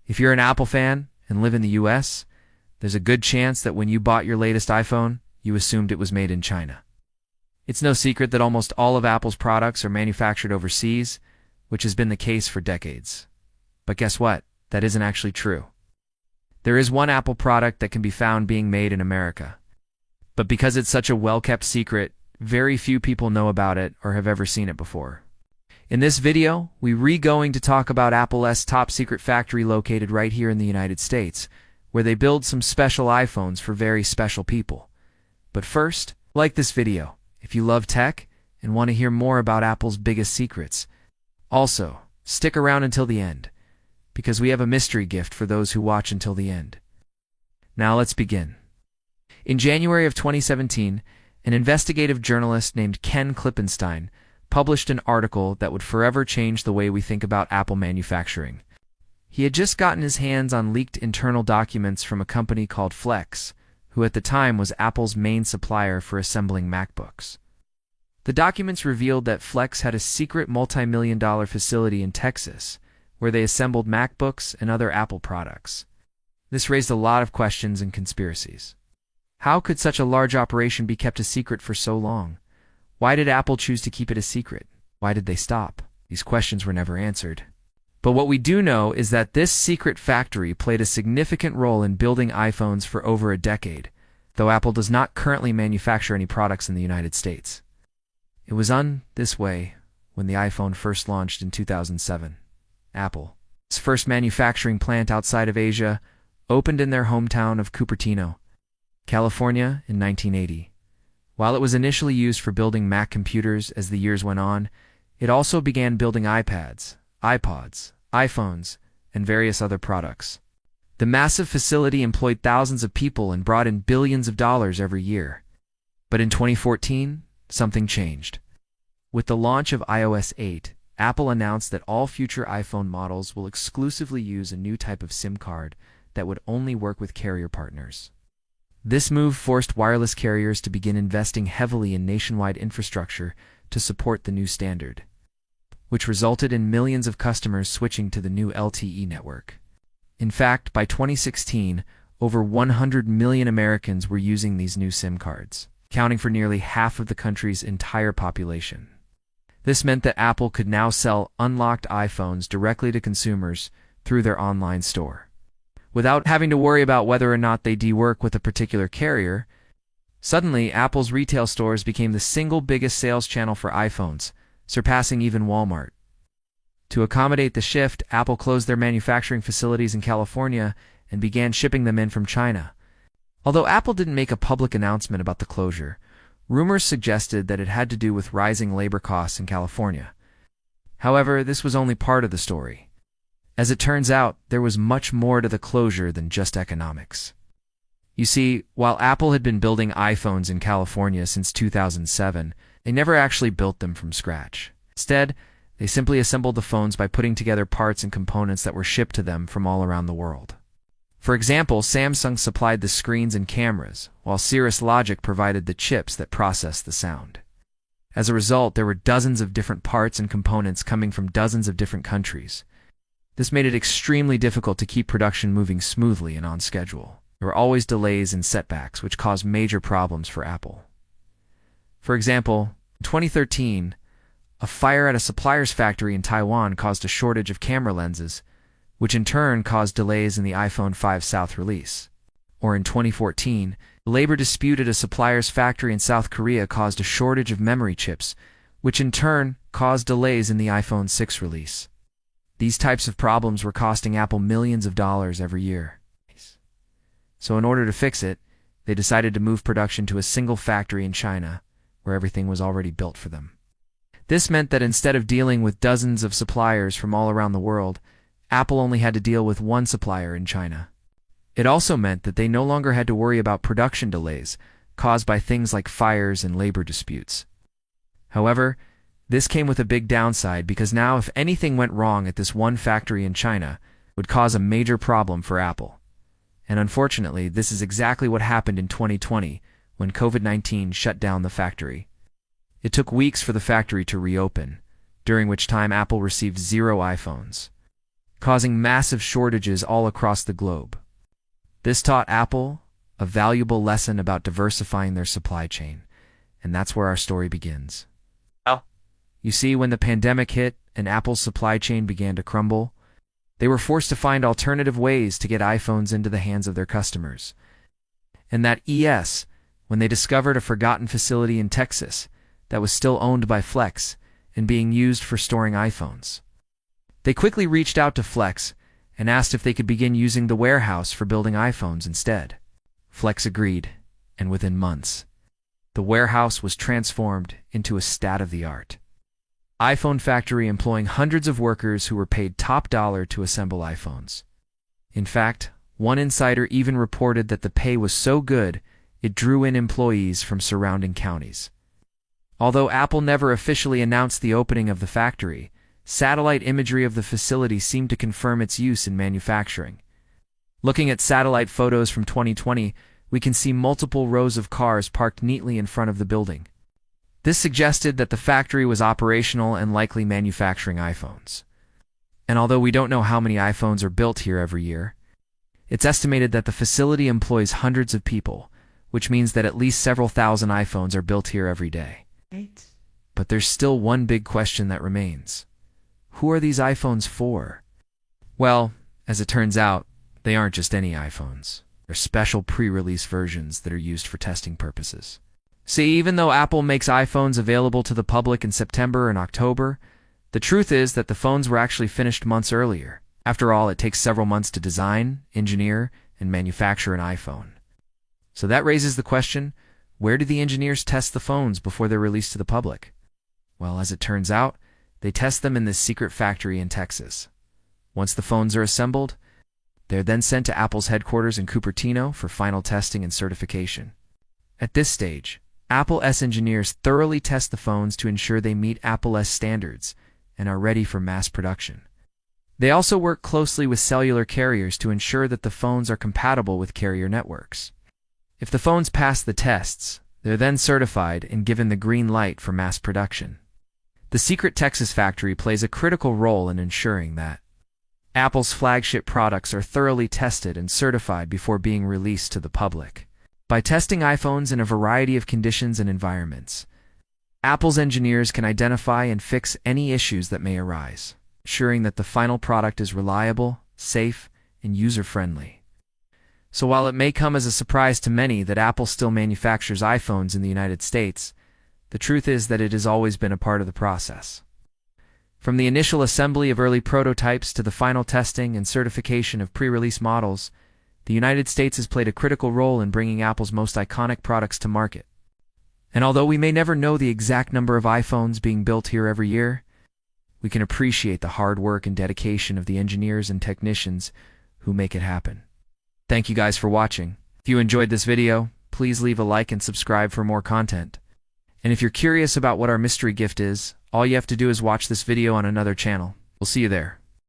If you're an Apple fan and live in the US, there's a good chance that when you bought your latest iPhone, you assumed it was made in China. It's no secret that almost all of Apple's products are manufactured overseas, which has been the case for decades. But guess what? That isn't actually true. There is one Apple product that can be found being made in America. But because it's such a well-kept secret, very few people know about it or have ever seen it before. In this video, we're going to talk about Apple's top-secret factory located right here in the United States, where they build some special iPhones for very special people. But first, like this video if you love tech and want to hear more about Apple's biggest secrets. Also, stick around until the end, because we have a mystery gift for those who watch until the end. Now let's begin. In January of 2017, an investigative journalist named Ken Klippenstein published an article that would forever change the way we think about Apple manufacturing. He had just gotten his hands on leaked internal documents from a company called Flex, who at the time was Apple's main supplier for assembling MacBooks. The documents revealed that Flex had a secret multi-million-dollar facility in Texas, where they assembled MacBooks and other Apple products. This raised a lot of questions and conspiracies. How could such a large operation be kept a secret for so long? Why did Apple choose to keep it a secret? Why did they stop? These questions were never answered. But what we do know is that this secret factory played a significant role in building iPhones for over a decade, though Apple does not currently manufacture any products in the United States. It was on this way when the iPhone first launched in 2007. Apple's first manufacturing plant outside of Asia opened in their hometown of Cupertino, California in 1980. While it was initially used for building Mac computers as the years went on, it also began building iPads, iPods, iPhones, and various other products. The massive facility employed thousands of people and brought in billions of dollars every year. But in 2014, something changed. With the launch of iOS 8, Apple announced that all future iPhone models will exclusively use a new type of SIM card that would only work with carrier partners. This move forced wireless carriers to begin investing heavily in nationwide infrastructure to support the new standard, which resulted in millions of customers switching to the new LTE network. In fact, by 2016, over 100 million Americans were using these new SIM cards, accounting for nearly half of the country's entire population. This meant that Apple could now sell unlocked iPhones directly to consumers through their online store, without having to worry about whether or not they work with a particular carrier. Suddenly, Apple's retail stores became the single biggest sales channel for iPhones, surpassing even Walmart. To accommodate the shift, Apple closed their manufacturing facilities in California and began shipping them in from China. Although Apple didn't make a public announcement about the closure, rumors suggested that it had to do with rising labor costs in California. However, this was only part of the story. As it turns out, there was much more to the closure than just economics. You see, while Apple had been building iPhones in California since 2007, they never actually built them from scratch. Instead, they simply assembled the phones by putting together parts and components that were shipped to them from all around the world. For example, Samsung supplied the screens and cameras, while Cirrus Logic provided the chips that processed the sound. As a result, there were dozens of different parts and components coming from dozens of different countries. This made it extremely difficult to keep production moving smoothly and on schedule. There were always delays and setbacks, which caused major problems for Apple. For example, in 2013, a fire at a supplier's factory in Taiwan caused a shortage of camera lenses, which in turn caused delays in the iPhone 5 South release. Or in 2014, a labor dispute at a supplier's factory in South Korea caused a shortage of memory chips, which in turn caused delays in the iPhone 6 release. These types of problems were costing Apple millions of dollars every year. So in order to fix it, they decided to move production to a single factory in China, where everything was already built for them. This meant that instead of dealing with dozens of suppliers from all around the world, Apple only had to deal with one supplier in China. It also meant that they no longer had to worry about production delays caused by things like fires and labor disputes. However, this came with a big downside because now if anything went wrong at this one factory in China, it would cause a major problem for Apple. And unfortunately, this is exactly what happened in 2020 when COVID-19 shut down the factory. It took weeks for the factory to reopen, during which time Apple received 0 iPhones. causing massive shortages all across the globe. This taught Apple a valuable lesson about diversifying their supply chain, and that's where our story begins. You see, when the pandemic hit and Apple's supply chain began to crumble, they were forced to find alternative ways to get iPhones into the hands of their customers. And that when they discovered a forgotten facility in Texas that was still owned by Flex and being used for storing iPhones. They quickly reached out to Flex and asked if they could begin using the warehouse for building iPhones instead. Flex agreed, and within months, the warehouse was transformed into a state-of-the-art iPhone factory employing hundreds of workers who were paid top dollar to assemble iPhones. In fact, one insider even reported that the pay was so good it drew in employees from surrounding counties. Although Apple never officially announced the opening of the factory, satellite imagery of the facility seemed to confirm its use in manufacturing. Looking at satellite photos from 2020, we can see multiple rows of cars parked neatly in front of the building. This suggested that the factory was operational and likely manufacturing iPhones. And although we don't know how many iPhones are built here every year, it's estimated that the facility employs hundreds of people, which means that at least several thousand iPhones are built here every day. But there's still one big question that remains. Who are these iPhones for? Well, as it turns out, they aren't just any iPhones. They're special pre-release versions that are used for testing purposes. See, even though Apple makes iPhones available to the public in September and October, the truth is that the phones were actually finished months earlier. After all, it takes several months to design, engineer, and manufacture an iPhone. So that raises the question, where do the engineers test the phones before they're released to the public? Well, as it turns out, they test them in this secret factory in Texas. Once the phones are assembled, they're then sent to Apple's headquarters in Cupertino for final testing and certification. At this stage, Apple's engineers thoroughly test the phones to ensure they meet Apple's standards and are ready for mass production. They also work closely with cellular carriers to ensure that the phones are compatible with carrier networks. If the phones pass the tests, they're then certified and given the green light for mass production. The secret Texas factory plays a critical role in ensuring that Apple's flagship products are thoroughly tested and certified before being released to the public. By testing iPhones in a variety of conditions and environments, Apple's engineers can identify and fix any issues that may arise, ensuring that the final product is reliable, safe, and user-friendly. So while it may come as a surprise to many that Apple still manufactures iPhones in the United States, the truth is that it has always been a part of the process. From the initial assembly of early prototypes to the final testing and certification of pre-release models, the United States has played a critical role in bringing Apple's most iconic products to market. And although we may never know the exact number of iPhones being built here every year, we can appreciate the hard work and dedication of the engineers and technicians who make it happen. Thank you guys for watching. If you enjoyed this video, please leave a like and subscribe for more content. And if you're curious about what our mystery gift is, all you have to do is watch this video on another channel. We'll see you there.